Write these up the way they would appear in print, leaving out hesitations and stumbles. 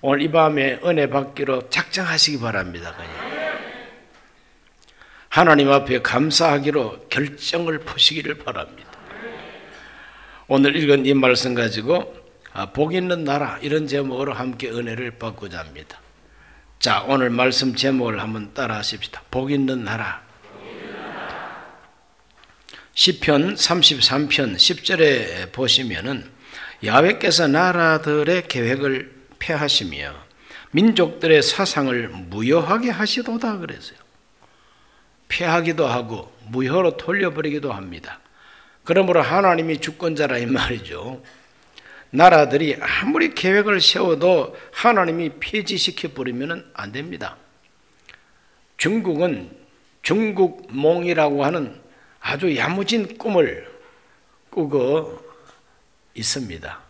오늘 이 밤에 은혜 받기로 작정하시기 바랍니다. 그냥 하나님 앞에 감사하기로 결정을 푸시기를 바랍니다. 오늘 읽은 이 말씀 가지고 복 있는 나라 이런 제목으로 함께 은혜를 받고자 합니다. 자, 오늘 말씀 제목을 한번 따라 하십시다. 복 있는 나라. 시편 33편 10절에 보시면은 야훼께서 나라들의 계획을 폐하시며 민족들의 사상을 무효하게 하시도다 그랬어요. 폐하기도 하고 무효로 돌려버리기도 합니다. 그러므로 하나님이 주권자라 이 말이죠. 나라들이 아무리 계획을 세워도 하나님이 폐지시켜 버리면 안 됩니다. 중국은 중국몽이라고 하는 아주 야무진 꿈을 꾸고 있습니다.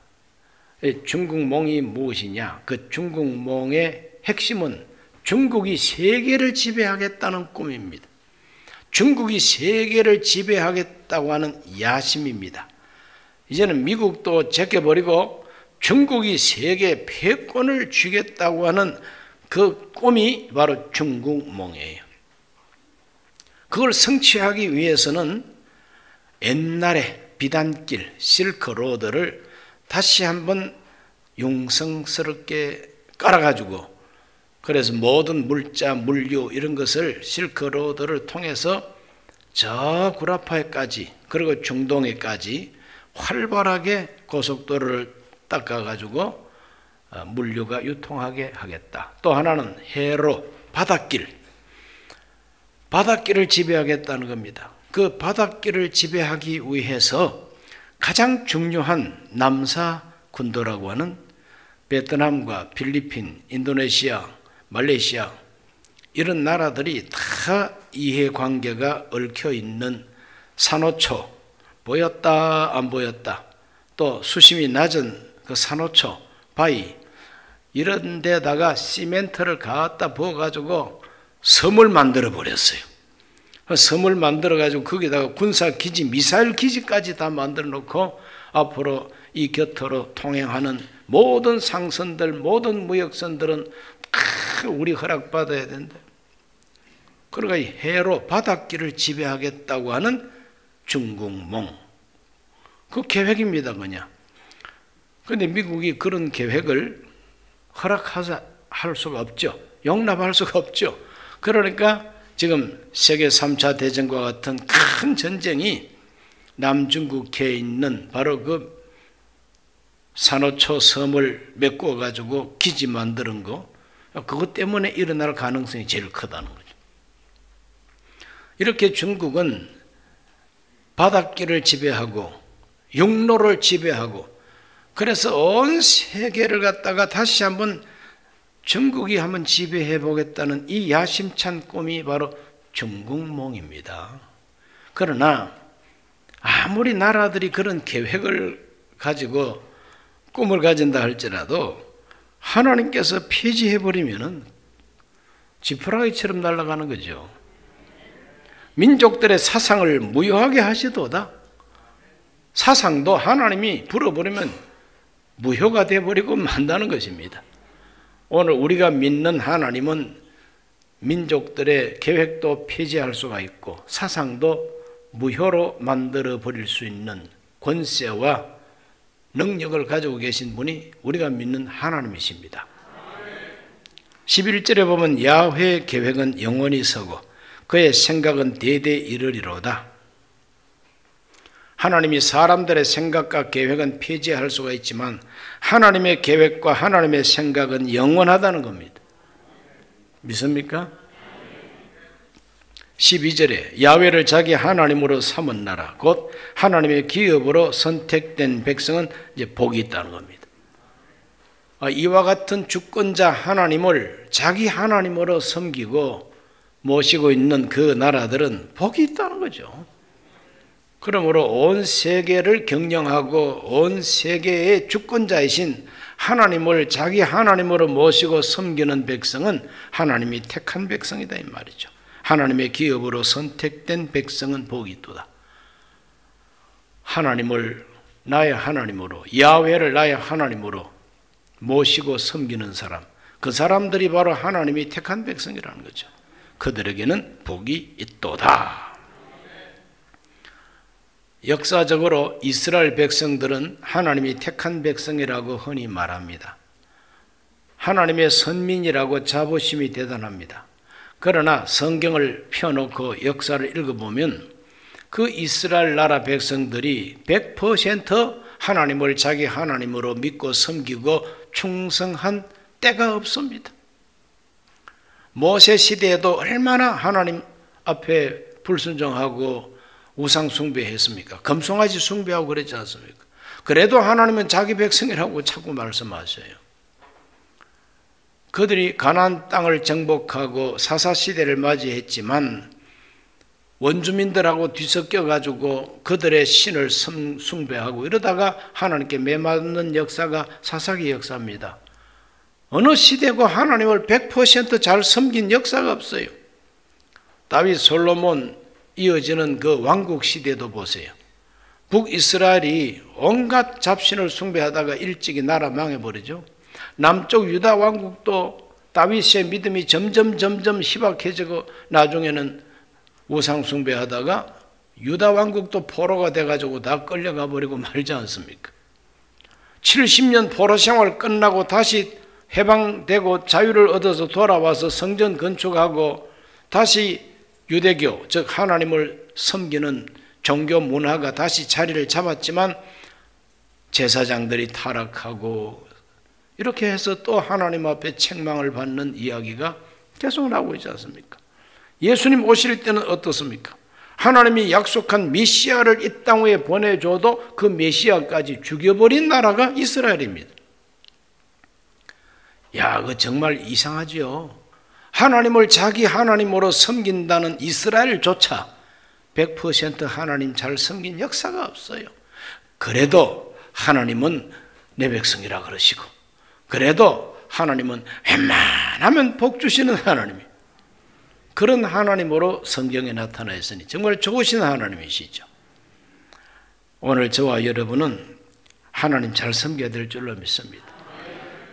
중국몽이 무엇이냐? 그 중국몽의 핵심은 중국이 세계를 지배하겠다는 꿈입니다. 중국이 세계를 지배하겠다고 하는 야심입니다. 이제는 미국도 제껴버리고 중국이 세계 패권을 쥐겠다고 하는 그 꿈이 바로 중국몽이에요. 그걸 성취하기 위해서는 옛날에 비단길, 실크로드를 다시 한번 융성스럽게 깔아가지고 그래서 모든 물자, 물류 이런 것을 실크로드를 통해서 저 구라파에까지 그리고 중동에까지 활발하게 고속도로를 닦아가지고 물류가 유통하게 하겠다. 또 하나는 해로, 바닷길을 지배하겠다는 겁니다. 그 바닷길을 지배하기 위해서 가장 중요한 남사 군도라고 하는 베트남과 필리핀, 인도네시아, 말레이시아 이런 나라들이 다 이해관계가 얽혀있는 산호초, 보였다 안 보였다, 또 수심이 낮은 그 산호초, 바위 이런 데다가 시멘트를 갖다 부어가지고 섬을 만들어 버렸어요. 섬을 만들어 가지고 거기다가 군사기지, 미사일 기지까지 다 만들어 놓고 앞으로 이 곁으로 통행하는 모든 상선들, 모든 무역선들은 우리 허락받아야 된다. 그러니까 이 해로 바닷길을 지배하겠다고 하는 중국몽, 그 계획입니다. 그냥. 그런데 미국이 그런 계획을 허락할 수가 없죠. 용납할 수가 없죠. 그러니까 지금 세계 3차 대전과 같은 큰 전쟁이 남중국해에 있는 바로 그 산호초 섬을 메꾸어 가지고 기지 만드는 거, 그것 때문에 일어날 가능성이 제일 크다는 거죠. 이렇게 중국은 바닷길을 지배하고 육로를 지배하고 그래서 온 세계를 갖다가 다시 한번 중국이 한번 지배해 보겠다는 이 야심찬 꿈이 바로 중국몽입니다. 그러나 아무리 나라들이 그런 계획을 가지고 꿈을 가진다 할지라도 하나님께서 폐지해 버리면은 지푸라기처럼 날아가는 거죠. 민족들의 사상을 무효하게 하시도다. 사상도 하나님이 불어버리면 무효가 되어버리고 만다는 것입니다. 오늘 우리가 믿는 하나님은 민족들의 계획도 폐지할 수가 있고 사상도 무효로 만들어 버릴 수 있는 권세와 능력을 가지고 계신 분이 우리가 믿는 하나님이십니다. 11절에 보면 야훼의 계획은 영원히 서고 그의 생각은 대대 이르리로다. 하나님이 사람들의 생각과 계획은 폐지할 수가 있지만 하나님의 계획과 하나님의 생각은 영원하다는 겁니다. 믿습니까? 12절에 야훼를 자기 하나님으로 삼은 나라 곧 하나님의 기업으로 선택된 백성은 이제 복이 있다는 겁니다. 이와 같은 주권자 하나님을 자기 하나님으로 섬기고 모시고 있는 그 나라들은 복이 있다는 거죠. 그러므로 온 세계를 경영하고 온 세계의 주권자이신 하나님을 자기 하나님으로 모시고 섬기는 백성은 하나님이 택한 백성이다 이 말이죠. 하나님의 기업으로 선택된 백성은 복이 있도다. 하나님을 나의 하나님으로, 야훼를 나의 하나님으로 모시고 섬기는 사람, 그 사람들이 바로 하나님이 택한 백성이라는 거죠. 그들에게는 복이 있도다. 역사적으로 이스라엘 백성들은 하나님이 택한 백성이라고 흔히 말합니다. 하나님의 선민이라고 자부심이 대단합니다. 그러나 성경을 펴놓고 역사를 읽어보면 그 이스라엘 나라 백성들이 100% 하나님을 자기 하나님으로 믿고 섬기고 충성한 때가 없습니다. 모세 시대에도 얼마나 하나님 앞에 불순종하고 우상 숭배했습니까? 금송아지 숭배하고 그랬지 않습니까? 그래도 하나님은 자기 백성이라고 자꾸 말씀하셔요. 그들이 가나안 땅을 정복하고 사사시대를 맞이했지만 원주민들하고 뒤섞여 가지고 그들의 신을 숭배하고 이러다가 하나님께 매맞는 역사가 사사기 역사입니다. 어느 시대고 하나님을 100% 잘 섬긴 역사가 없어요. 다윗, 솔로몬 이어지는 그 왕국 시대도 보세요. 북이스라엘이 온갖 잡신을 숭배하다가 일찍이 나라 망해버리죠. 남쪽 유다 왕국도 다윗의 믿음이 점점 희박해지고 나중에는 우상 숭배하다가 유다 왕국도 포로가 돼가지고 다 끌려가 버리고 말지 않습니까? 70년 포로 생활 끝나고 다시 해방되고 자유를 얻어서 돌아와서 성전 건축하고 다시 유대교, 즉 하나님을 섬기는 종교 문화가 다시 자리를 잡았지만 제사장들이 타락하고 이렇게 해서 또 하나님 앞에 책망을 받는 이야기가 계속 나오고 있지 않습니까? 예수님 오실 때는 어떻습니까? 하나님이 약속한 메시아를 이 땅 위에 보내줘도 그 메시아까지 죽여버린 나라가 이스라엘입니다. 야, 그거 정말 이상하지요. 하나님을 자기 하나님으로 섬긴다는 이스라엘조차 100% 하나님 잘 섬긴 역사가 없어요. 그래도 하나님은 내 백성이라 그러시고, 그래도 하나님은 웬만하면 복 주시는 하나님이에요. 그런 하나님으로 성경에 나타나 있으니 정말 좋으신 하나님이시죠. 오늘 저와 여러분은 하나님 잘 섬겨야 될 줄로 믿습니다.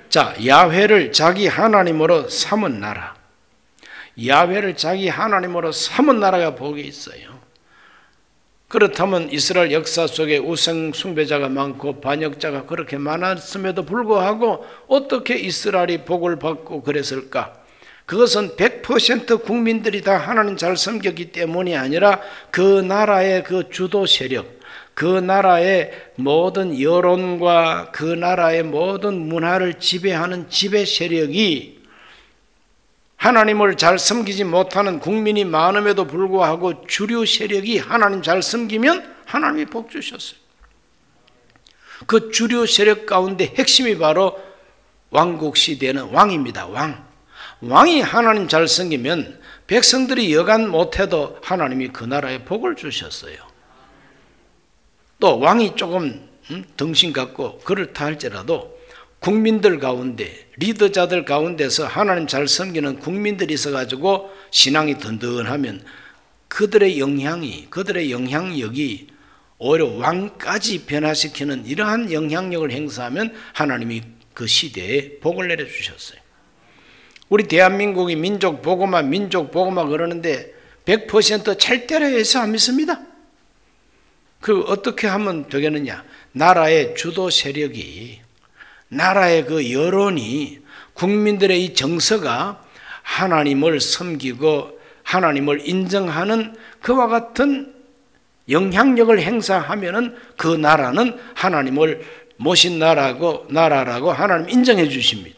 자, 야훼를 자기 하나님으로 삼은 나라, 야훼를 자기 하나님으로 삼은 나라가 복이 있어요. 그렇다면 이스라엘 역사 속에 우상 숭배자가 많고 반역자가 그렇게 많았음에도 불구하고 어떻게 이스라엘이 복을 받고 그랬을까? 그것은 100% 국민들이 다 하나님 잘 섬겼기 때문이 아니라 그 나라의 그 주도 세력, 그 나라의 모든 여론과 그 나라의 모든 문화를 지배하는 지배 세력이 하나님을 잘 섬기지 못하는 국민이 많음에도 불구하고 주류 세력이 하나님 잘 섬기면 하나님이 복 주셨어요. 그 주류 세력 가운데 핵심이 바로 왕국 시대는 왕입니다. 왕이 하나님 잘 섬기면 백성들이 여간 못해도 하나님이 그 나라에 복을 주셨어요. 또 왕이 조금 덩신 같고 그렇다 할지라도 국민들 가운데, 리더자들 가운데서 하나님 잘 섬기는 국민들이 있어가지고 신앙이 든든하면 그들의 영향력이 오히려 왕까지 변화시키는 이러한 영향력을 행사하면 하나님이 그 시대에 복을 내려주셨어요. 우리 대한민국이 민족 복음화 그러는데 100% 찰때려 해서 안 믿습니다. 그 어떻게 하면 되겠느냐? 나라의 주도 세력이, 나라의 그 여론이, 국민들의 이 정서가 하나님을 섬기고 하나님을 인정하는 그와 같은 영향력을 행사하면은 그 나라는 하나님을 모신 나라라고 하나님 인정해 주십니다.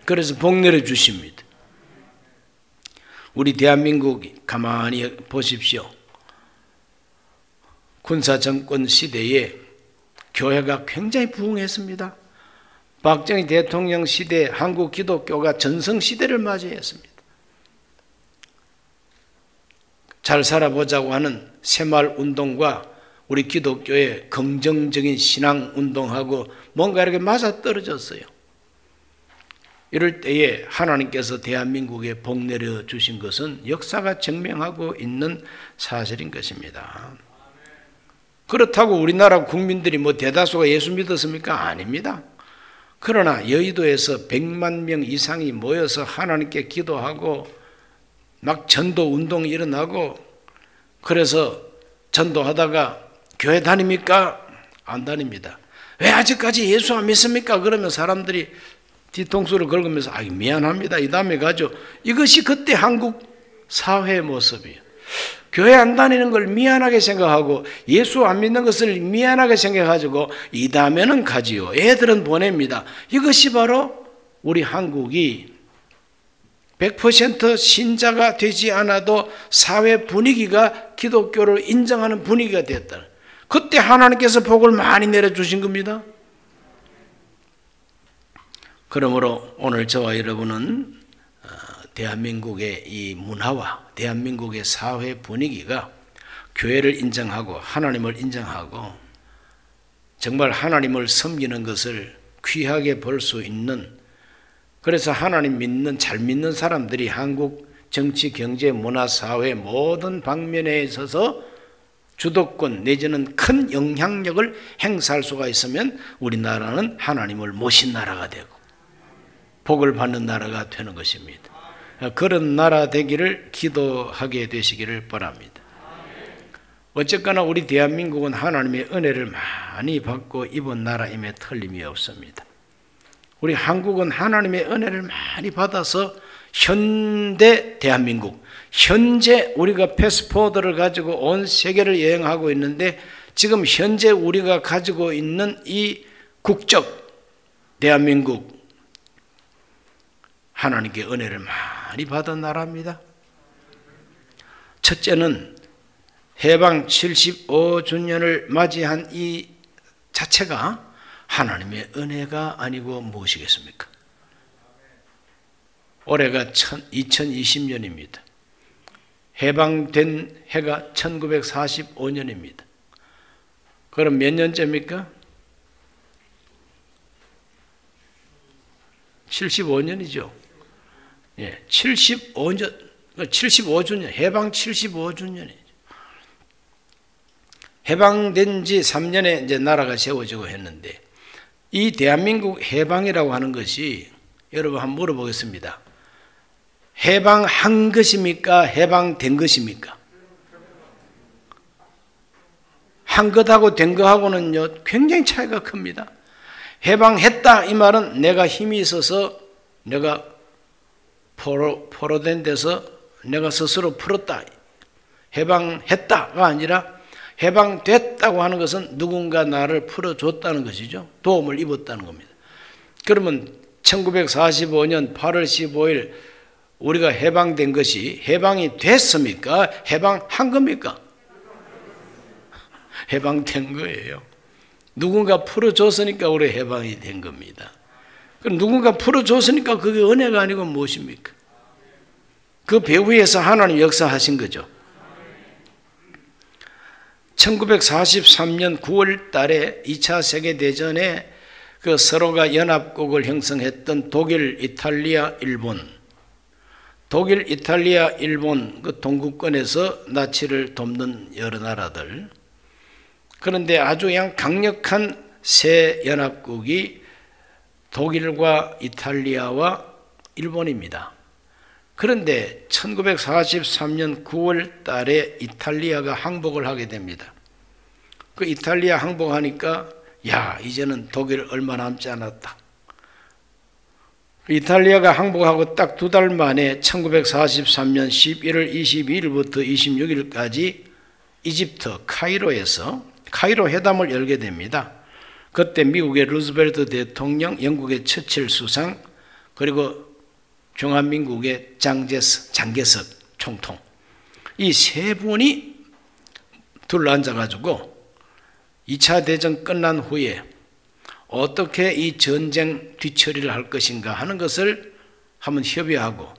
그래서 복 내려 주십니다. 우리 대한민국이 가만히 보십시오. 군사정권 시대에 교회가 굉장히 부흥했습니다. 박정희 대통령 시대에 한국 기독교가 전성시대를 맞이했습니다. 잘 살아보자고 하는 새마을운동과 우리 기독교의 긍정적인 신앙운동하고 뭔가 이렇게 맞아떨어졌어요. 이럴 때에 하나님께서 대한민국에 복 내려 주신 것은 역사가 증명하고 있는 사실인 것입니다. 그렇다고 우리나라 국민들이 대다수가 예수 믿었습니까? 아닙니다. 그러나 여의도에서 100만 명 이상이 모여서 하나님께 기도하고 막 전도 운동이 일어나고, 그래서 전도하다가 교회 다닙니까? 안 다닙니다. 왜 아직까지 예수 안 믿습니까? 그러면 사람들이 뒤통수를 긁으면서 미안합니다, 이 다음에 가죠. 이것이 그때 한국 사회의 모습이에요. 교회 안 다니는 걸 미안하게 생각하고 예수 안 믿는 것을 미안하게 생각해가지고 이 다음에는 가지요. 애들은 보냅니다. 이것이 바로 우리 한국이 100% 신자가 되지 않아도 사회 분위기가 기독교를 인정하는 분위기가 됐다. 그때 하나님께서 복을 많이 내려주신 겁니다. 그러므로 오늘 저와 여러분은 대한민국의 이 문화와 대한민국의 사회 분위기가 교회를 인정하고 하나님을 인정하고 정말 하나님을 섬기는 것을 귀하게 볼 수 있는, 그래서 하나님 믿는, 잘 믿는 사람들이 한국 정치, 경제, 문화, 사회 모든 방면에 있어서 주도권 내지는 큰 영향력을 행사할 수가 있으면 우리나라는 하나님을 모신 나라가 되고 복을 받는 나라가 되는 것입니다. 그런 나라 되기를 기도하게 되시기를 바랍니다. 어쨌거나 우리 대한민국은 하나님의 은혜를 많이 받고 입은 나라임에 틀림이 없습니다. 우리 한국은 하나님의 은혜를 많이 받아서 현대 대한민국, 현재 우리가 패스포드를 가지고 온 세계를 여행하고 있는데, 지금 현재 우리가 가지고 있는 이 국적 대한민국, 하나님께 은혜를 많이 받은 나라입니다. 첫째는 해방 75주년을 맞이한 이 자체가 하나님의 은혜가 아니고 무엇이겠습니까? 올해가 2020년입니다. 해방된 해가 1945년입니다. 그럼 몇 년째입니까? 75년이죠. 예, 75주년, 해방 75주년이죠. 해방된 지 3년에 이제 나라가 세워지고 했는데, 이 대한민국 해방이라고 하는 것이, 여러분 한번 물어보겠습니다. 해방한 것입니까? 해방된 것입니까? 한 것하고 된 것하고는요, 굉장히 차이가 큽니다. 해방했다 이 말은 내가 힘이 있어서 내가 포로된 데서 내가 스스로 풀었다, 해방했다가 아니라 해방됐다고 하는 것은 누군가 나를 풀어줬다는 것이죠. 도움을 입었다는 겁니다. 그러면 1945년 8월 15일 우리가 해방된 것이 해방이 됐습니까? 해방한 겁니까? 해방된 거예요. 누군가 풀어줬으니까 우리 해방이 된 겁니다. 그럼 누군가 풀어줬으니까 그게 은혜가 아니고 무엇입니까? 그 배후에서 하나님 역사하신 거죠. 1943년 9월 달에 2차 세계대전에 그 서로가 연합국을 형성했던 독일, 이탈리아, 일본, 독일, 이탈리아, 일본 그 동구권에서 나치를 돕는 여러 나라들, 그런데 아주 그냥 강력한 세 연합국이 독일과 이탈리아와 일본입니다. 그런데 1943년 9월 달에 이탈리아가 항복을 하게 됩니다. 그 이탈리아 항복하니까 이제는 독일 얼마 남지 않았다. 이탈리아가 항복하고 딱 2달 만에 1943년 11월 22일부터 26일까지 이집트 카이로에서 카이로 회담을 열게 됩니다. 그때 미국의 루즈벨트 대통령, 영국의 처칠 수상, 그리고 중화민국의 장개석 총통, 이 세 분이 둘러앉아가지고 2차 대전 끝난 후에 어떻게 이 전쟁 뒤처리를 할 것인가 하는 것을 한번 협의하고,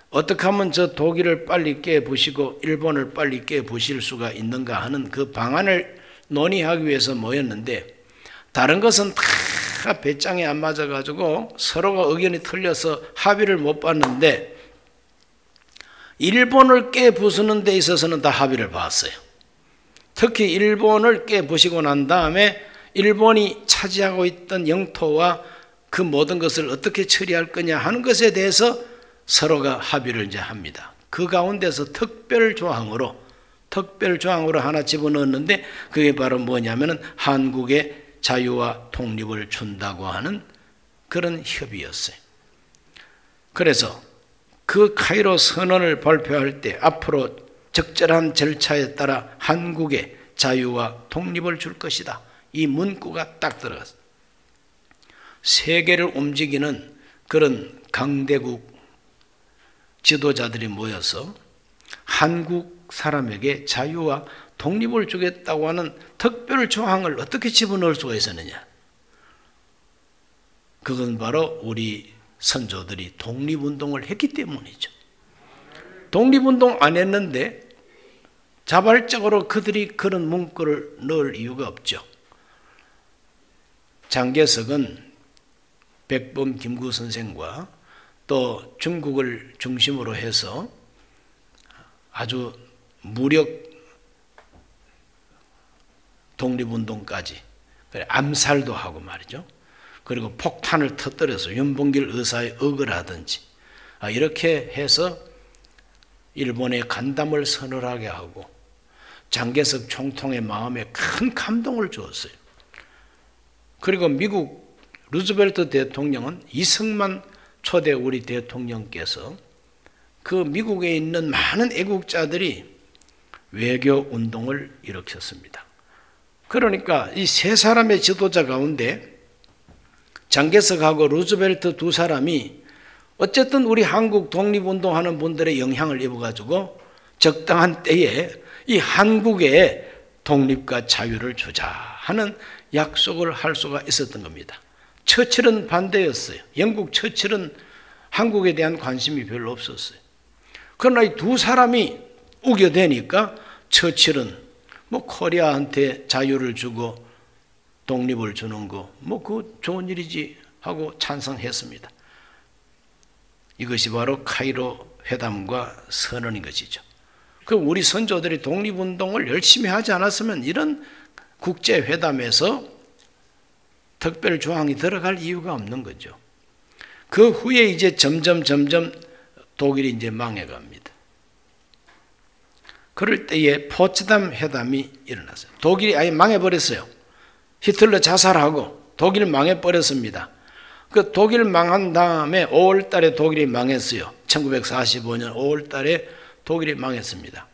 어떻게 하면 저 독일을 빨리 깨부시고 일본을 빨리 깨부실 수가 있는가 하는 그 방안을 논의하기 위해서 모였는데, 다른 것은 다 배짱이 안 맞아가지고 서로가 의견이 틀려서 합의를 못 봤는데, 일본을 깨부수는 데 있어서는 다 합의를 봤어요. 특히 일본을 깨부시고 난 다음에 일본이 차지하고 있던 영토와 그 모든 것을 어떻게 처리할 거냐 하는 것에 대해서 서로가 합의를 이제 합니다. 그 가운데서 특별 조항으로 하나 집어넣었는데 그게 바로 뭐냐면은 한국의 자유와 독립을 준다고 하는 그런 협의였어요. 그래서 그 카이로 선언을 발표할 때 앞으로 적절한 절차에 따라 한국의 자유와 독립을 줄 것이다. 이 문구가 딱 들어갔어요. 세계를 움직이는 그런 강대국 지도자들이 모여서 한국 사람에게 자유와 독립을 주겠다고 하는 특별 조항을 어떻게 집어넣을 수가 있었느냐? 그건 바로 우리 선조들이 독립운동을 했기 때문이죠. 독립운동 안 했는데 자발적으로 그들이 그런 문구를 넣을 이유가 없죠. 장개석은 백범 김구 선생과 또 중국을 중심으로 해서 아주 무력 독립운동까지 암살도 하고 말이죠. 그리고 폭탄을 터뜨려서 윤봉길 의사의 억울하든지 이렇게 해서 일본에 간담을 서늘하게 하고 장개석 총통의 마음에 큰 감동을 주었어요. 그리고 미국 루즈벨트 대통령은 이승만 초대 우리 대통령께서 그 미국에 있는 많은 애국자들이 외교 운동을 일으켰습니다. 그러니까 이 세 사람의 지도자 가운데 장개석하고 루즈벨트 두 사람이 어쨌든 우리 한국 독립운동하는 분들의 영향을 입어가지고 적당한 때에 이 한국의 독립과 자유를 주자 하는 약속을 할 수가 있었던 겁니다. 처칠은 반대였어요. 영국 처칠은 한국에 대한 관심이 별로 없었어요. 그러나 이 두 사람이 우겨대니까 처칠은 뭐 코리아한테 자유를 주고 독립을 주는 거 뭐 그 좋은 일이지 하고 찬성했습니다. 이것이 바로 카이로 회담과 선언인 것이죠. 그 우리 선조들이 독립운동을 열심히 하지 않았으면 이런 국제회담에서 특별 조항이 들어갈 이유가 없는 거죠. 그 후에 이제 점점 독일이 이제 망해갑니다. 그럴 때에 포츠담 회담이 일어났어요. 독일이 아예 망해버렸어요. 히틀러 자살하고 독일 망해버렸습니다. 그 독일 망한 다음에 5월 달에 독일이 망했어요. 1945년 5월 달에 독일이 망했습니다.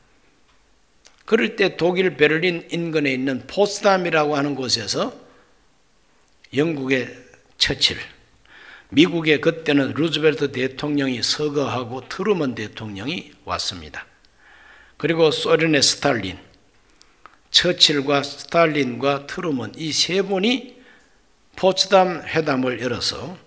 그럴 때 독일 베를린 인근에 있는 포츠담이라고 하는 곳에서 영국의 처칠, 미국의 그때는 루즈벨트 대통령이 서거하고 트루먼 대통령이 왔습니다. 그리고 소련의 스탈린, 처칠과 스탈린과 트루먼 이 세 분이 포츠담 회담을 열어서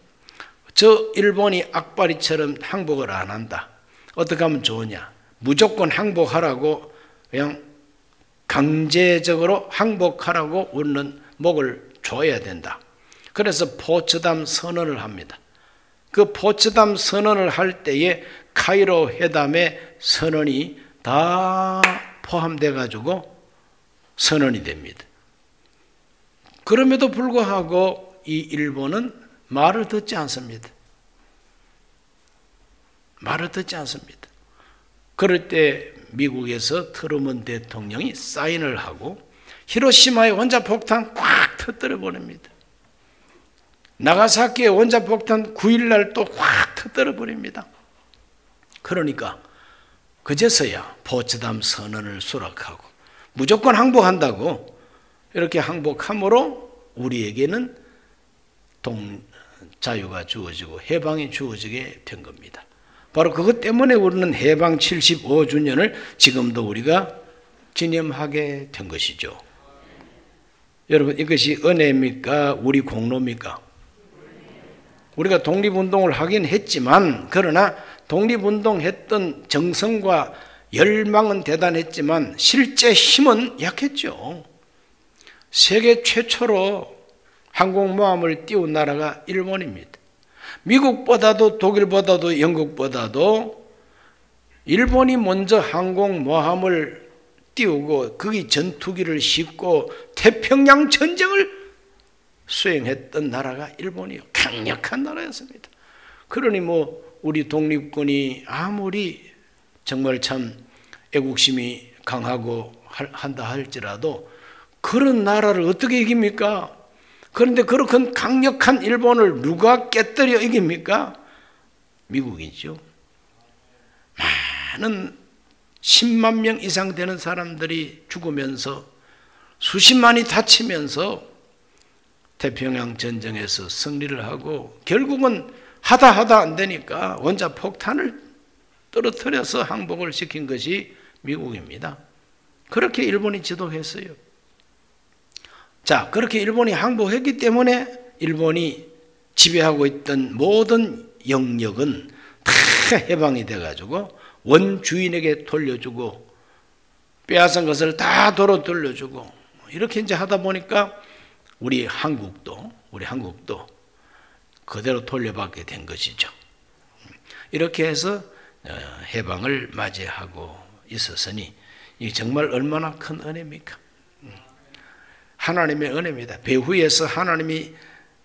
저 일본이 악바리처럼 항복을 안 한다. 어떻게 하면 좋으냐? 무조건 항복하라고 그냥 강제적으로 항복하라고 우리는 목을 줘야 된다. 그래서 포츠담 선언을 합니다. 그 포츠담 선언을 할 때에 카이로 회담의 선언이 다 포함돼 가지고 선언이 됩니다. 그럼에도 불구하고 이 일본은 말을 듣지 않습니다. 말을 듣지 않습니다. 그럴 때 미국에서 트루먼 대통령이 사인을 하고 히로시마의 원자폭탄 꽉 터뜨려 버립니다. 나가사키의 원자폭탄 9일날 또 확 터뜨려 버립니다. 그러니까 그제서야 포츠담 선언을 수락하고 무조건 항복한다고 이렇게 항복함으로 우리에게는 자유가 주어지고 해방이 주어지게 된 겁니다. 바로 그것 때문에 우리는 해방 75주년을 지금도 우리가 기념하게 된 것이죠. 여러분 이것이 은혜입니까? 우리 공로입니까? 우리가 독립운동을 하긴 했지만 그러나 독립운동했던 정성과 열망은 대단했지만 실제 힘은 약했죠. 세계 최초로 항공모함을 띄운 나라가 일본입니다. 미국보다도 독일보다도 영국보다도 일본이 먼저 항공모함을 띄우고 거기 전투기를 싣고 태평양 전쟁을 수행했던 나라가 일본이요. 강력한 나라였습니다. 그러니 우리 독립군이 아무리 정말 참 애국심이 강하고 한다 할지라도 그런 나라를 어떻게 이깁니까? 그런데 그렇게 강력한 일본을 누가 깨뜨려 이깁니까? 미국이죠. 많은 10만 명 이상 되는 사람들이 죽으면서 수십만이 다치면서 태평양 전쟁에서 승리를 하고 결국은 하다 안 되니까 원자폭탄을 떨어뜨려서 항복을 시킨 것이 미국입니다. 그렇게 일본이 지도했어요. 자, 그렇게 일본이 항복했기 때문에 일본이 지배하고 있던 모든 영역은 다 해방이 돼가지고 원주인에게 돌려주고 빼앗은 것을 다 도로 돌려주고 이렇게 이제 하다 보니까 우리 한국도 그대로 돌려받게 된 것이죠. 이렇게 해서 해방을 맞이하고 있었으니 이 정말 얼마나 큰 은혜입니까? 하나님의 은혜입니다. 배후에서 하나님이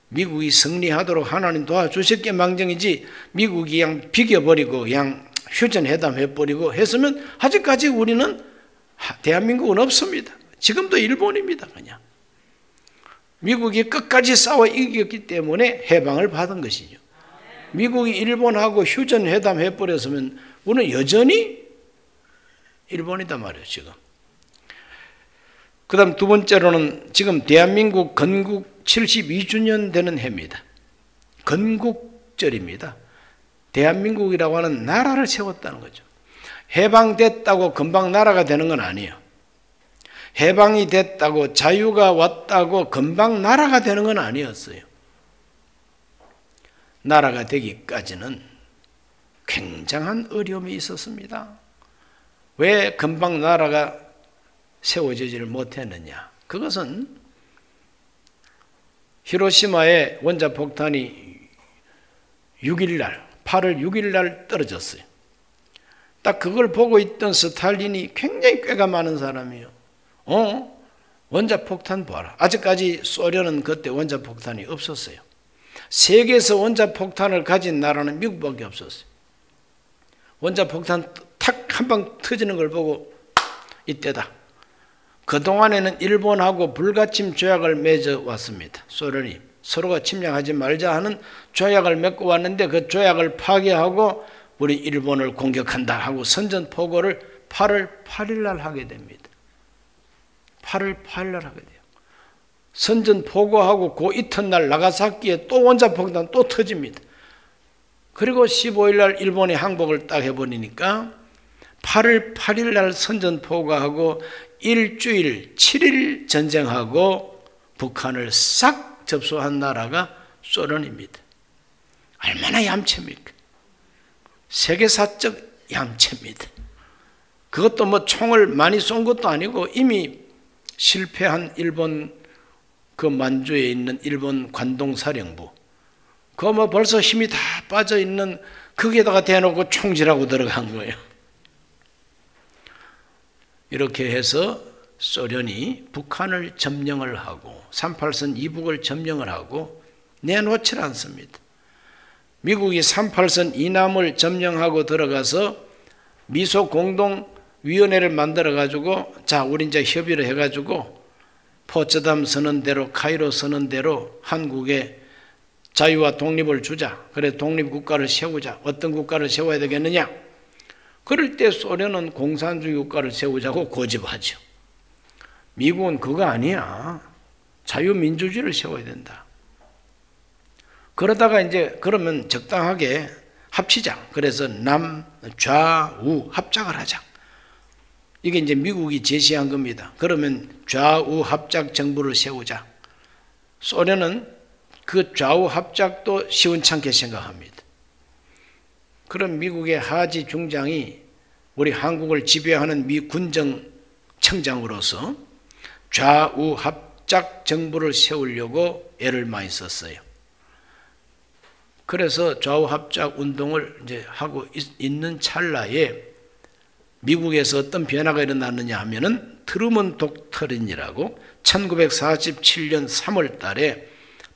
미국이 승리하도록 하나님 도와주셨기에 망정이지 미국이 그냥 비겨버리고 그냥 휴전회담 해버리고 했으면 아직까지 우리는 대한민국은 없습니다. 지금도 일본입니다. 그냥 미국이 끝까지 싸워 이겼기 때문에 해방을 받은 것이죠. 미국이 일본하고 휴전회담 해버렸으면 우리는 여전히 일본이다 말이에요. 지금. 그 다음 두 번째로는 지금 대한민국 건국 72주년 되는 해입니다. 건국절입니다. 대한민국이라고 하는 나라를 세웠다는 거죠. 해방됐다고 금방 나라가 되는 건 아니에요. 해방이 됐다고 자유가 왔다고 금방 나라가 되는 건 아니었어요. 나라가 되기까지는 굉장한 어려움이 있었습니다. 왜 금방 나라가 세워지지를 못했느냐? 그것은 히로시마에 원자폭탄이 8월 6일 날 떨어졌어요. 딱 그걸 보고 있던 스탈린이 굉장히 꾀가 많은 사람이에요. 원자폭탄 봐라. 아직까지 소련은 그때 원자폭탄이 없었어요. 세계에서 원자폭탄을 가진 나라는 미국밖에 없었어요. 원자폭탄 탁 한 방 터지는 걸 보고 이때다. 그동안에는 일본하고 불가침 조약을 맺어왔습니다. 소련이 서로가 침략하지 말자 하는 조약을 맺고 왔는데 그 조약을 파괴하고 우리 일본을 공격한다 하고 선전포고를 8월 8일 날 하게 됩니다. 8월 8일 날 하게 돼요. 선전포고하고 그 이튿날 나가사키에 또 원자폭탄 또 터집니다. 그리고 15일 날 일본이 항복을 딱 해버리니까 8월 8일 날 선전포고하고 일주일 7일 전쟁하고 북한을 싹 접수한 나라가 소련입니다. 얼마나 얌체입니까? 세계사적 얌체입니다. 그것도 총을 많이 쏜 것도 아니고 이미 실패한 일본 그 만주에 있는 일본 관동사령부 그거 벌써 힘이 다 빠져 있는 거기에다가 대놓고 총질하고 들어간 거예요. 이렇게 해서 소련이 북한을 점령을 하고 38선 이북을 점령을 하고 내놓지 않습니다. 미국이 38선 이남을 점령하고 들어가서 미소 공동위원회를 만들어 가지고 자 우리 이제 협의를 해 가지고 포츠담 선언대로 카이로 선언대로 한국에 자유와 독립을 주자. 그래 독립국가를 세우자. 어떤 국가를 세워야 되겠느냐? 그럴 때 소련은 공산주의 국가를 세우자고 고집하죠. 미국은 그거 아니야. 자유민주주의를 세워야 된다. 그러다가 이제 그러면 적당하게 합치자. 그래서 남, 좌우 합작을 하자. 이게 이제 미국이 제시한 겁니다. 그러면 좌우 합작 정부를 세우자. 소련은 그 좌우 합작도 시원찮게 생각합니다. 그럼 미국의 하지 중장이 우리 한국을 지배하는 미 군정청장으로서 좌우 합작 정부를 세우려고 애를 많이 썼어요. 그래서 좌우 합작 운동을 이제 하고 있는 찰나에 미국에서 어떤 변화가 일어났느냐 하면은 트루먼 독트린이라고 1947년 3월 달에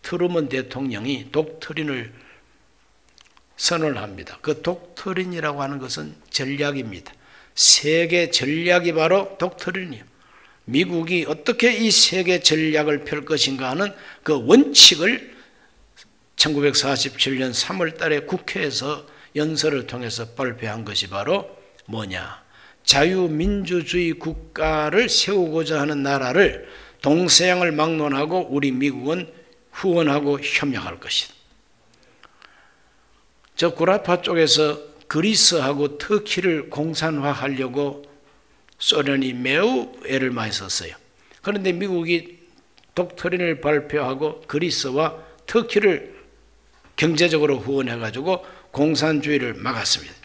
트루먼 대통령이 독트린을 선언을 합니다. 그 독트린이라고 하는 것은 전략입니다. 세계 전략이 바로 독트린이에요. 미국이 어떻게 이 세계 전략을 펼 것인가 하는 그 원칙을 1947년 3월 달에 국회에서 연설을 통해서 발표한 것이 바로 뭐냐? 자유민주주의 국가를 세우고자 하는 나라를 동서양을 막론하고 우리 미국은 후원하고 협력할 것이다. 저 구라파 쪽에서 그리스하고 터키를 공산화하려고 소련이 매우 애를 많이 썼어요. 그런데 미국이 독트린을 발표하고 그리스와 터키를 경제적으로 후원해가지고 공산주의를 막았습니다.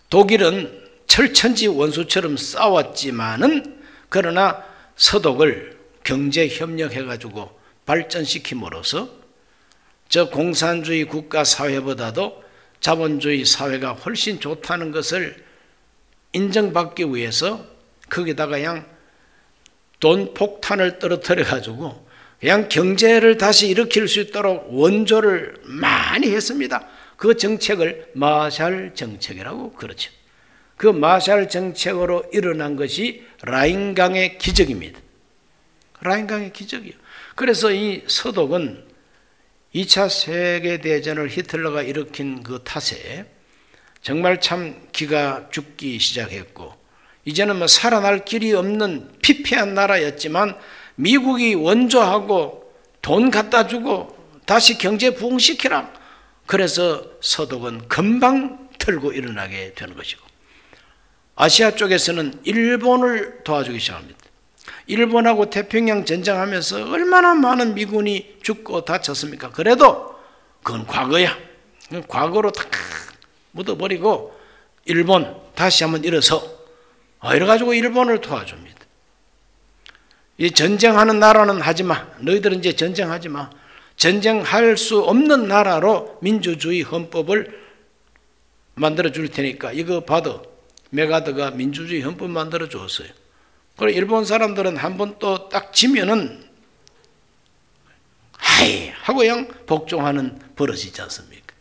독일은 철천지 원수처럼 싸웠지만은 그러나 서독을 경제협력해가지고 발전시킴으로써 저 공산주의 국가 사회보다도 자본주의 사회가 훨씬 좋다는 것을 인정받기 위해서 거기다가 그냥 돈 폭탄을 떨어뜨려 가지고 그냥 경제를 다시 일으킬 수 있도록 원조를 많이 했습니다. 그 정책을 마샬 정책이라고 그러죠. 그 마샬 정책으로 일어난 것이 라인강의 기적입니다. 라인강의 기적이요. 그래서 이 서독은 2차 세계대전을 히틀러가 일으킨 그 탓에 정말 참 기가 죽기 시작했고 이제는 뭐 살아날 길이 없는 피폐한 나라였지만 미국이 원조하고 돈 갖다 주고 다시 경제 부흥시키라. 그래서 서독은 금방 털고 일어나게 되는 것이고 아시아 쪽에서는 일본을 도와주기 시작합니다. 일본하고 태평양 전쟁하면서 얼마나 많은 미군이 죽고 다쳤습니까? 그래도 그건 과거야. 과거로 다 묻어버리고 일본 다시 한번 일어서 이래가지고 일본을 도와줍니다. 이 전쟁하는 나라는 하지마. 너희들은 이제 전쟁하지마. 전쟁할 수 없는 나라로 민주주의 헌법을 만들어 줄 테니까 이거 받아. 메가드가 민주주의 헌법 만들어 줬어요. 그리고 일본 사람들은 한번 또 딱 지면은 하이 하고 그냥 복종하는 버릇이 있지 않습니까?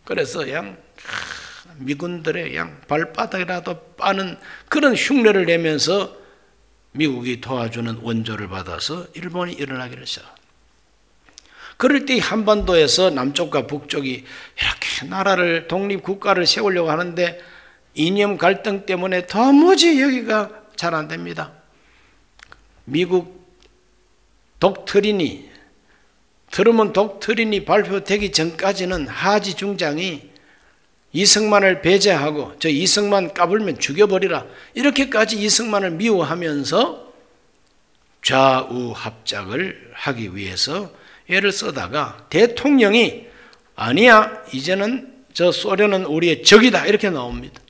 그래서 그냥 미군들의 그냥 발바닥이라도 빠는 그런 흉내를 내면서 미국이 도와주는 원조를 받아서 일본이 일어나기를 시작합니다. 그럴 때 한반도에서 남쪽과 북쪽이 이렇게 나라를 독립국가를 세우려고 하는데 이념 갈등 때문에 도무지 여기가 잘 안 됩니다. 미국 독트린이 트루먼 독트린이 발표되기 전까지는 하지 중장이 이승만을 배제하고 저 이승만 까불면 죽여버리라 이렇게까지 이승만을 미워하면서 좌우 합작을 하기 위해서 애를 쓰다가 대통령이 아니야 이제는 저 소련은 우리의 적이다 이렇게 나옵니다.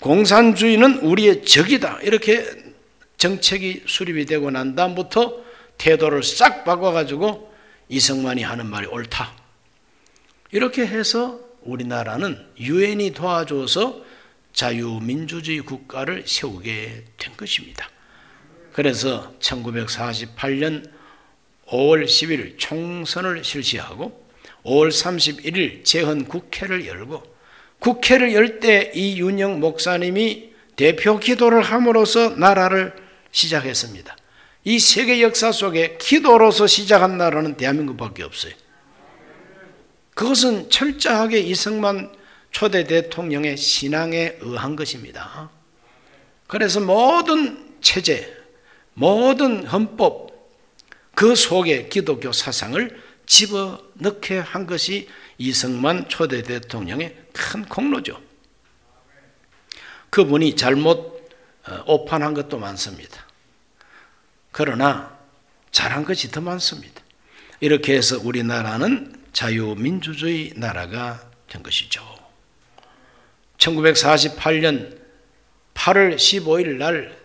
공산주의는 우리의 적이다 이렇게 정책이 수립이 되고 난 다음부터 태도를 싹 바꿔가지고 이승만이 하는 말이 옳다 이렇게 해서 우리나라는 유엔이 도와줘서 자유민주주의 국가를 세우게 된 것입니다. 그래서 1948년 5월 10일 총선을 실시하고 5월 31일 재헌국회를 열고 국회를 열 때 이윤영 목사님이 대표 기도를 함으로써 나라를 시작했습니다. 이 세계 역사 속에 기도로서 시작한 나라는 대한민국밖에 없어요. 그것은 철저하게 이승만 초대 대통령의 신앙에 의한 것입니다. 그래서 모든 체제, 모든 헌법 그 속에 기독교 사상을 집어넣게 한 것이 이승만 초대 대통령의 큰 공로죠. 그분이 잘못 오판한 것도 많습니다. 그러나 잘한 것이 더 많습니다. 이렇게 해서 우리나라는 자유민주주의 나라가 된 것이죠. 1948년 8월 15일 날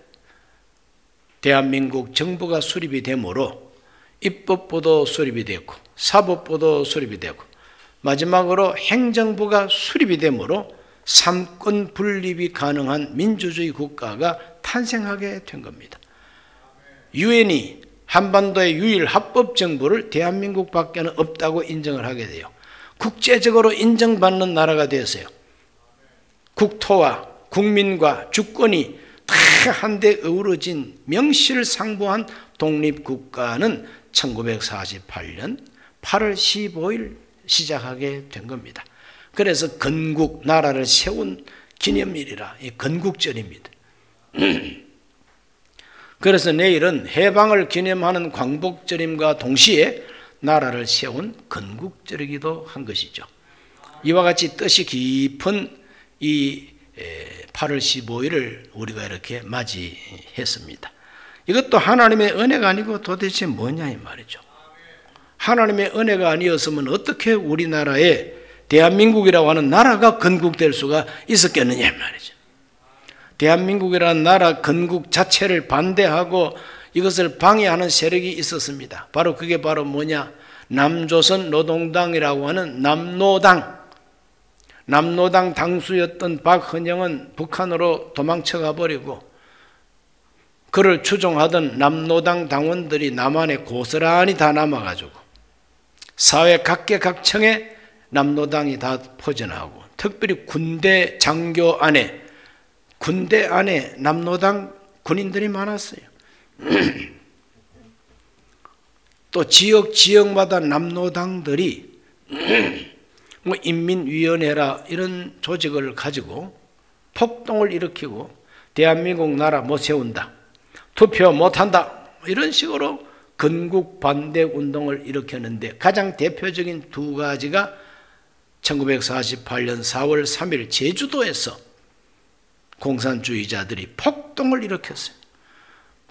대한민국 정부가 수립이 되므로 입법부도 수립이 되고 사법부도 수립이 되고 마지막으로 행정부가 수립이 되므로 삼권 분립이 가능한 민주주의 국가가 탄생하게 된 겁니다. 유엔이 한반도의 유일 합법 정부를 대한민국밖에는 없다고 인정을 하게 돼요. 국제적으로 인정받는 나라가 되었어요. 국토와 국민과 주권이 다 한데 어우러진 명실상부한 독립국가는 1948년 8월 15일 시작하게 된 겁니다. 그래서 건국, 나라를 세운 기념일이라 건국절입니다. 그래서 내일은 해방을 기념하는 광복절임과 동시에 나라를 세운 건국절이기도 한 것이죠. 이와 같이 뜻이 깊은 이 8월 15일을 우리가 이렇게 맞이했습니다. 이것도 하나님의 은혜가 아니고 도대체 뭐냐 이 말이죠. 하나님의 은혜가 아니었으면 어떻게 우리나라에 대한민국이라고 하는 나라가 건국될 수가 있었겠느냐 이 말이죠. 대한민국이라는 나라 건국 자체를 반대하고 이것을 방해하는 세력이 있었습니다. 그게 바로 뭐냐? 남조선 노동당이라고 하는 남노당 당수였던 박헌영은 북한으로 도망쳐가 버리고 그를 추종하던 남노당 당원들이 남한에 고스란히 다 남아가지고 사회 각계각층에 남노당이 다 퍼져나오고 특별히 군대 장교 안에 남노당 군인들이 많았어요. 또 지역마다 남노당들이 인민위원회라 이런 조직을 가지고 폭동을 일으키고 대한민국 나라 못 세운다, 투표 못한다 이런 식으로 건국 반대 운동을 일으켰는데 가장 대표적인 두 가지가 1948년 4월 3일 제주도에서 공산주의자들이 폭동을 일으켰어요.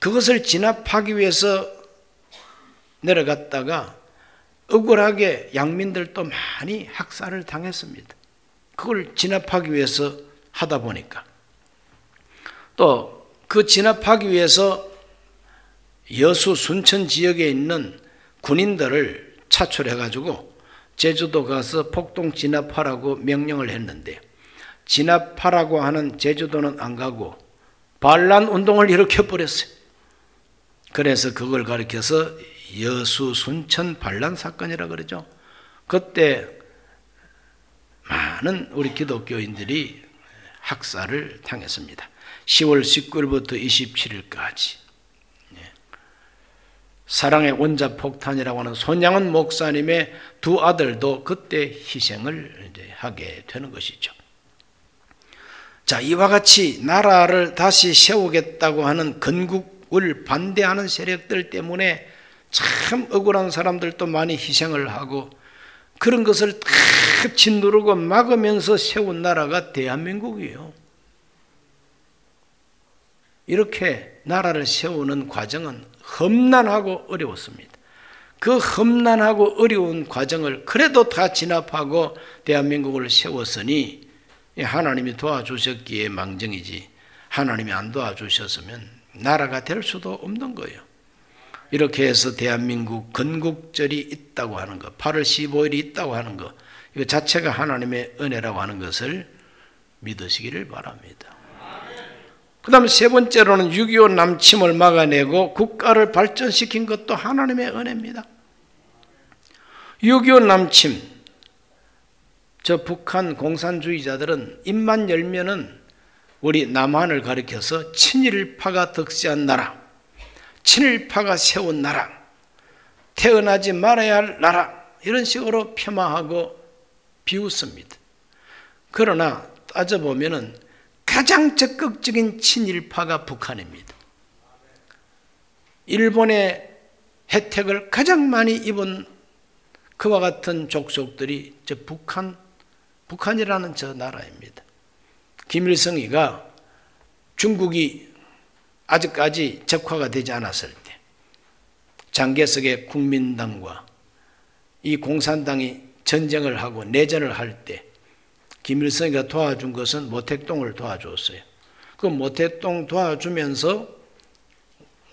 그것을 진압하기 위해서 내려갔다가 억울하게 양민들도 많이 학살을 당했습니다. 그걸 진압하기 위해서 하다 보니까 또 그 진압하기 위해서 여수 순천 지역에 있는 군인들을 차출해가지고 제주도 가서 폭동 진압하라고 명령을 했는데 진압하라고 하는 제주도는 안 가고 반란 운동을 일으켜버렸어요. 그래서 그걸 가리켜서 여수 순천 반란 사건이라 그러죠. 그때 많은 우리 기독교인들이 학살을 당했습니다. 10월 19일부터 27일까지 사랑의 원자폭탄이라고 하는 손양은 목사님의 두 아들도 그때 희생을 하게 되는 것이죠. 자, 이와 같이 나라를 다시 세우겠다고 하는 건국을 반대하는 세력들 때문에 참 억울한 사람들도 많이 희생을 하고 그런 것을 다 짓누르고 막으면서 세운 나라가 대한민국이에요. 이렇게 나라를 세우는 과정은 험난하고 어려웠습니다. 그 험난하고 어려운 과정을 그래도 다 진압하고 대한민국을 세웠으니 하나님이 도와주셨기에 망정이지 하나님이 안 도와주셨으면 나라가 될 수도 없는 거예요. 이렇게 해서 대한민국 건국절이 있다고 하는 것, 8월 15일이 있다고 하는 것, 이거 자체가 하나님의 은혜라고 하는 것을 믿으시기를 바랍니다. 그 다음에 세 번째로는 6.25 남침을 막아내고 국가를 발전시킨 것도 하나님의 은혜입니다. 6.25 남침, 저 북한 공산주의자들은 입만 열면은 우리 남한을 가리켜서 친일파가 득세한 나라, 친일파가 세운 나라, 태어나지 말아야 할 나라 이런 식으로 폄하하고 비웃습니다. 그러나 따져보면은 가장 적극적인 친일파가 북한입니다. 일본의 혜택을 가장 많이 입은 그와 같은 족속들이 저 북한이라는 저 나라입니다. 김일성이가 중국이 아직까지 적화가 되지 않았을 때 장개석의 국민당과 이 공산당이 전쟁을 하고 내전을 할 때 김일성이가 도와준 것은 모택동을 도와줬어요. 그 모택동 도와주면서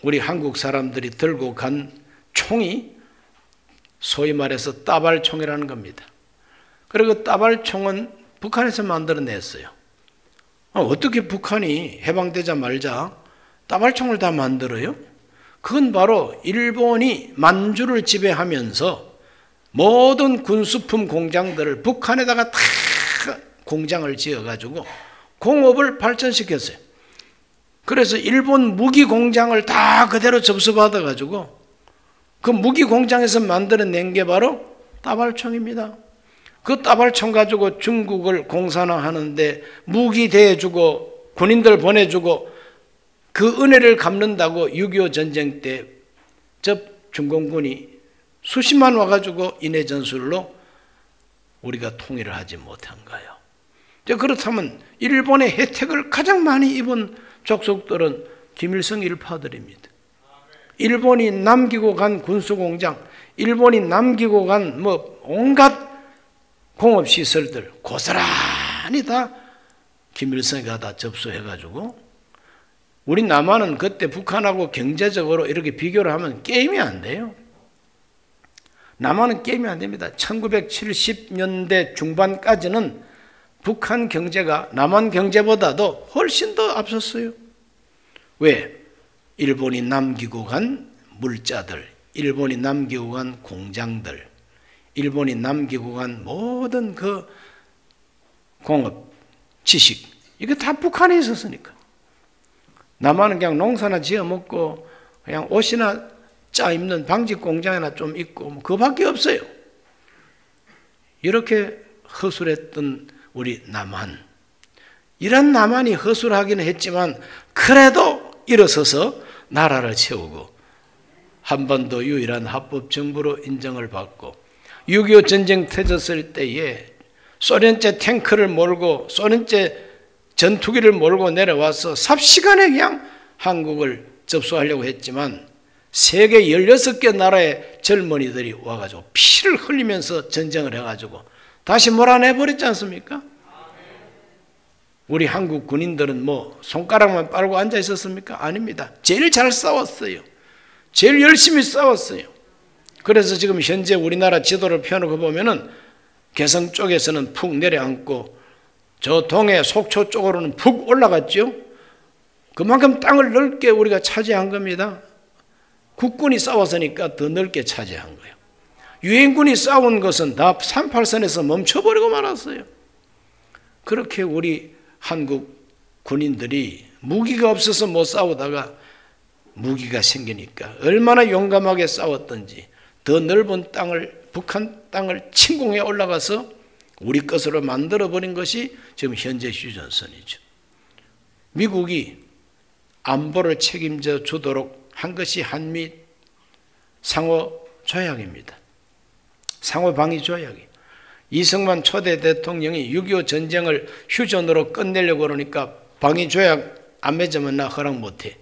우리 한국 사람들이 들고 간 총이 소위 말해서 따발총이라는 겁니다. 그리고 따발총은 북한에서 만들어냈어요. 어떻게 북한이 해방되자마자 따발총을 다 만들어요? 그건 바로 일본이 만주를 지배하면서 모든 군수품 공장들을 북한에다가 다 공장을 지어가지고 공업을 발전시켰어요. 그래서 일본 무기 공장을 다 그대로 접수받아가지고 그 무기 공장에서 만들어낸 게 바로 따발총입니다. 그 따발총 가지고 중국을 공산화하는데 무기 대주고 군인들 보내주고 그 은혜를 갚는다고 6.25 전쟁 때 중공군이 수십만 와가지고 인해 전술로 우리가 통일을 하지 못한 거예요. 그렇다면 일본의 혜택을 가장 많이 입은 족속들은 김일성 일파들입니다. 일본이 남기고 간 군수공장, 일본이 남기고 간 온갖 공업시설들 고스란히 다 김일성이가 다 접수해가지고 우리 남한은 그때 북한하고 경제적으로 이렇게 비교를 하면 게임이 안 돼요. 남한은 게임이 안 됩니다. 1970년대 중반까지는 북한 경제가 남한 경제보다도 훨씬 더 앞섰어요. 왜? 일본이 남기고 간 물자들, 일본이 남기고 간 공장들, 일본이 남기고 간 모든 그 공업, 지식, 이게 다 북한에 있었으니까. 남한은 그냥 농사나 지어 먹고 그냥 옷이나 짜 입는 방직 공장이나 좀 있고 그밖에 없어요. 이렇게 허술했던 우리 남한. 이런 남한이 허술하기는 했지만 그래도 일어서서 나라를 채우고 한반도 유일한 합법정부로 인정을 받고 6.25 전쟁 터졌을 때에 소련제 탱크를 몰고 소련제 전투기를 몰고 내려와서 삽시간에 그냥 한국을 접수하려고 했지만 세계 16개 나라의 젊은이들이 와가지고 피를 흘리면서 전쟁을 해가지고 다시 몰아내버렸지 않습니까? 우리 한국 군인들은 손가락만 빨고 앉아 있었습니까? 아닙니다. 제일 잘 싸웠어요. 제일 열심히 싸웠어요. 그래서 지금 현재 우리나라 지도를 펴놓고 보면은 개성 쪽에서는 푹 내려앉고 저 동해 속초 쪽으로는 푹 올라갔죠. 그만큼 땅을 넓게 우리가 차지한 겁니다. 국군이 싸웠으니까 더 넓게 차지한 거예요. 유엔군이 싸운 것은 다 38선에서 멈춰버리고 말았어요. 그렇게 우리 한국 군인들이 무기가 없어서 못 싸우다가 무기가 생기니까 얼마나 용감하게 싸웠던지 더 넓은 땅을, 북한 땅을 침공해 올라가서 우리 것으로 만들어버린 것이 지금 현재 휴전선이죠. 미국이 안보를 책임져 주도록 한 것이 한미 상호조약입니다. 상호방위조약이. 이승만 초대 대통령이 6.25 전쟁을 휴전으로 끝내려고 그러니까 방위조약 안 맺으면 나 허락 못해.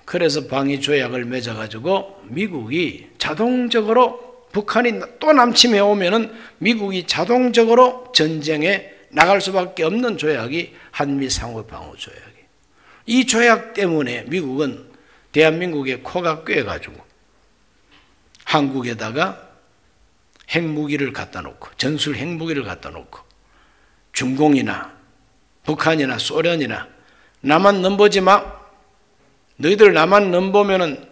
그래서 방위조약을 맺어가지고 미국이 자동적으로 북한이 또 남침해 오면은 미국이 자동적으로 전쟁에 나갈 수밖에 없는 조약이 한미 상호방위조약이에요. 이 조약 때문에 미국은 대한민국의 코가 꿰가지고 한국에다가 핵무기를 갖다 놓고 전술 핵무기를 갖다 놓고 중공이나 북한이나 소련이나 나만 넘보지 마. 너희들 나만 넘보면은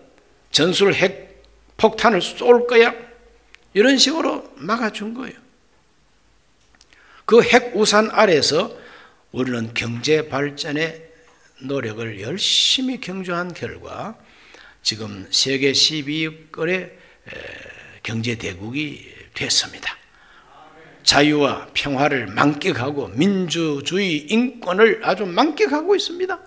전술 핵 폭탄을 쏠 거야. 이런 식으로 막아준 거예요. 그 핵 우산 아래서 우리는 경제 발전의 노력을 열심히 경주한 결과 지금 세계 12위권의 경제 대국이 됐습니다. 자유와 평화를 만끽하고 민주주의 인권을 아주 만끽하고 있습니다.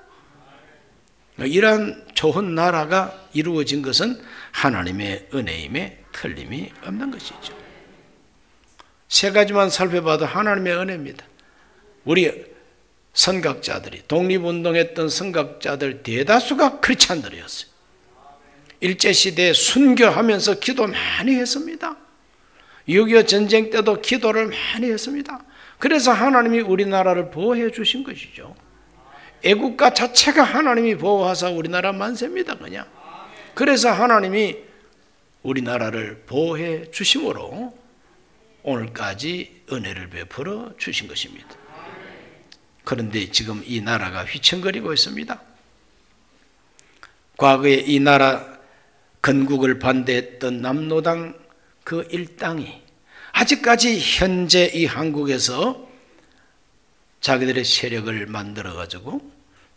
이러한 좋은 나라가 이루어진 것은 하나님의 은혜임에 틀림이 없는 것이죠. 세 가지만 살펴봐도 하나님의 은혜입니다. 우리 선각자들이 독립운동했던 선각자들 대다수가 크리스찬들이었어요. 일제시대에 순교하면서 기도 많이 했습니다. 6.25 전쟁 때도 기도를 많이 했습니다. 그래서 하나님이 우리나라를 보호해 주신 것이죠. 애국가 자체가 하나님이 보호하사 우리나라 만세입니다. 그냥. 그래서 하나님이 우리나라를 보호해 주심으로 오늘까지 은혜를 베풀어 주신 것입니다. 그런데 지금 이 나라가 휘청거리고 있습니다. 과거에 이 나라 건국을 반대했던 남노당 그 일당이 아직까지 현재 이 한국에서 자기들의 세력을 만들어 가지고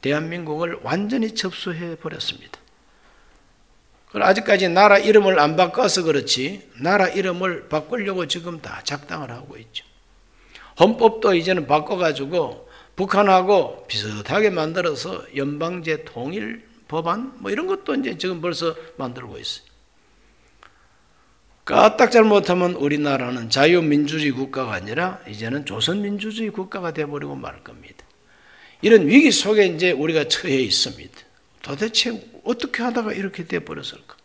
대한민국을 완전히 접수해 버렸습니다. 아직까지 나라 이름을 안 바꿔서 그렇지 나라 이름을 바꾸려고 지금 다 작당을 하고 있죠. 헌법도 이제는 바꿔가지고 북한하고 비슷하게 만들어서 연방제 통일 법안 뭐 이런 것도 이제 지금 벌써 만들고 있어요. 까딱 잘못하면 우리나라는 자유민주주의 국가가 아니라 이제는 조선민주주의 국가가 되어버리고 말 겁니다. 이런 위기 속에 이제 우리가 처해 있습니다. 도대체 어떻게 하다가 이렇게 되어버렸을까?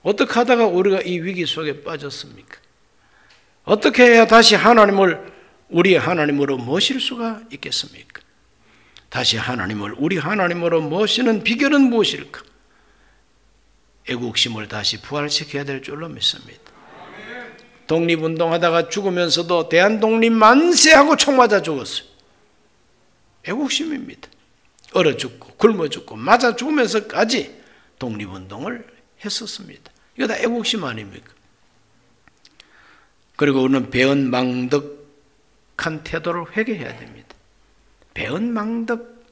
어떻게 하다가 우리가 이 위기 속에 빠졌습니까? 어떻게 해야 다시 하나님을 우리 하나님으로 모실 수가 있겠습니까? 다시 하나님을 우리 하나님으로 모시는 비결은 무엇일까? 애국심을 다시 부활시켜야 될 줄로 믿습니다. 독립운동하다가 죽으면서도 대한독립 만세하고 총 맞아 죽었어요. 애국심입니다. 얼어 죽고 굶어 죽고 맞아 죽으면서까지 독립운동을 했었습니다. 이거 다 애국심 아닙니까? 그리고 우리는 배은망덕한 태도를 회개해야 됩니다. 배은망덕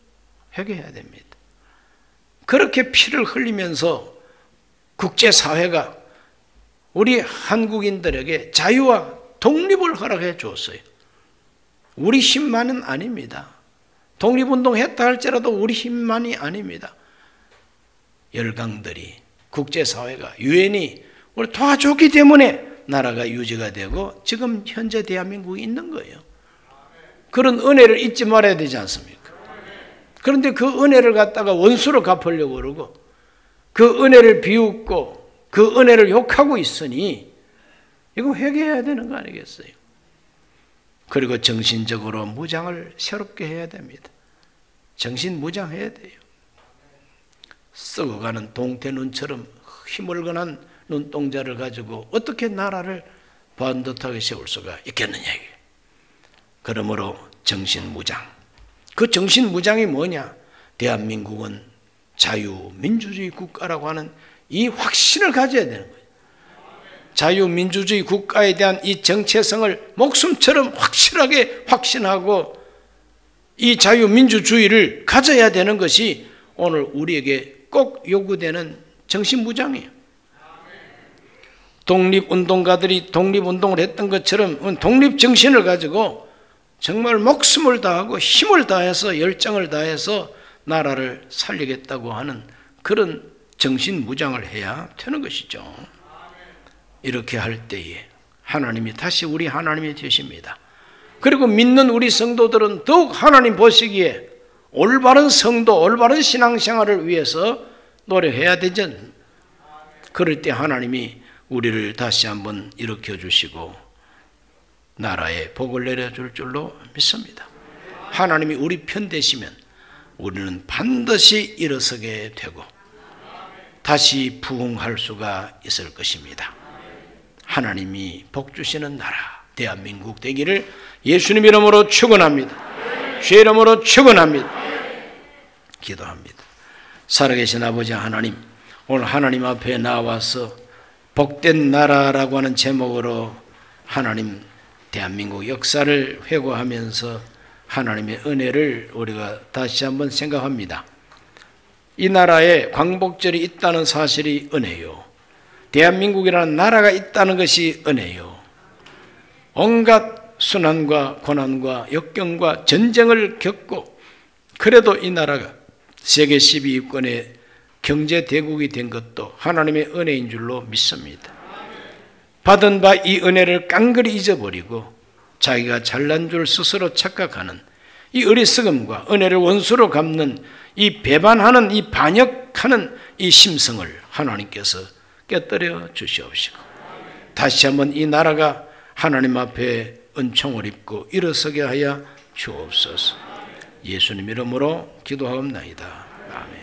회개해야 됩니다. 그렇게 피를 흘리면서 국제사회가 우리 한국인들에게 자유와 독립을 허락해 줬어요. 우리 힘만은 아닙니다. 독립운동 했다 할지라도 우리 힘만이 아닙니다. 열강들이 국제사회가 유엔이 우리 도와줬기 때문에 나라가 유지가 되고 지금 현재 대한민국이 있는 거예요. 그런 은혜를 잊지 말아야 되지 않습니까? 그런데 그 은혜를 갖다가 원수로 갚으려고 그러고 그 은혜를 비웃고 그 은혜를 욕하고 있으니 이거 회개해야 되는 거 아니겠어요? 그리고 정신적으로 무장을 새롭게 해야 됩니다. 정신 무장해야 돼요. 썩어가는 동태눈처럼 희물건한 눈동자를 가지고 어떻게 나라를 반듯하게 세울 수가 있겠느냐. 그러므로 정신무장. 그 정신무장이 뭐냐? 대한민국은 자유민주주의 국가라고 하는 이 확신을 가져야 되는 거예요. 자유민주주의 국가에 대한 이 정체성을 목숨처럼 확실하게 확신하고 이 자유민주주의를 가져야 되는 것이 오늘 우리에게 꼭 요구되는 정신무장이에요. 독립운동가들이 독립운동을 했던 것처럼 독립정신을 가지고 정말 목숨을 다하고 힘을 다해서 열정을 다해서 나라를 살리겠다고 하는 그런 정신무장을 해야 되는 것이죠. 이렇게 할 때에 하나님이 다시 우리 하나님이 되십니다. 그리고 믿는 우리 성도들은 더욱 하나님 보시기에 올바른 성도, 올바른 신앙생활을 위해서 노력해야 되죠. 그럴 때 하나님이 우리를 다시 한번 일으켜 주시고 나라에 복을 내려줄 줄로 믿습니다. 하나님이 우리 편 되시면 우리는 반드시 일어서게 되고 다시 부흥할 수가 있을 것입니다. 하나님이 복 주시는 나라 대한민국 되기를 예수님 이름으로 축원합니다. 주의 이름으로 축원합니다. 기도합니다. 살아계신 아버지 하나님, 오늘 하나님 앞에 나와서 복된 나라라고 하는 제목으로 하나님 대한민국 역사를 회고하면서 하나님의 은혜를 우리가 다시 한번 생각합니다. 이 나라에 광복절이 있다는 사실이 은혜요. 대한민국이라는 나라가 있다는 것이 은혜요. 온갖 순환과 고난과 역경과 전쟁을 겪고 그래도 이 나라가 세계 12위권의 경제대국이 된 것도 하나님의 은혜인 줄로 믿습니다. 받은 바 이 은혜를 깡그리 잊어버리고 자기가 잘난 줄 스스로 착각하는 이 어리석음과 은혜를 원수로 갚는 이 배반하는 이 반역하는 이 심성을 하나님께서 깨뜨려 주시옵시고 다시 한번 이 나라가 하나님 앞에 은총을 입고 일어서게 하여 주옵소서. 예수님 이름으로 기도하옵나이다. 아멘.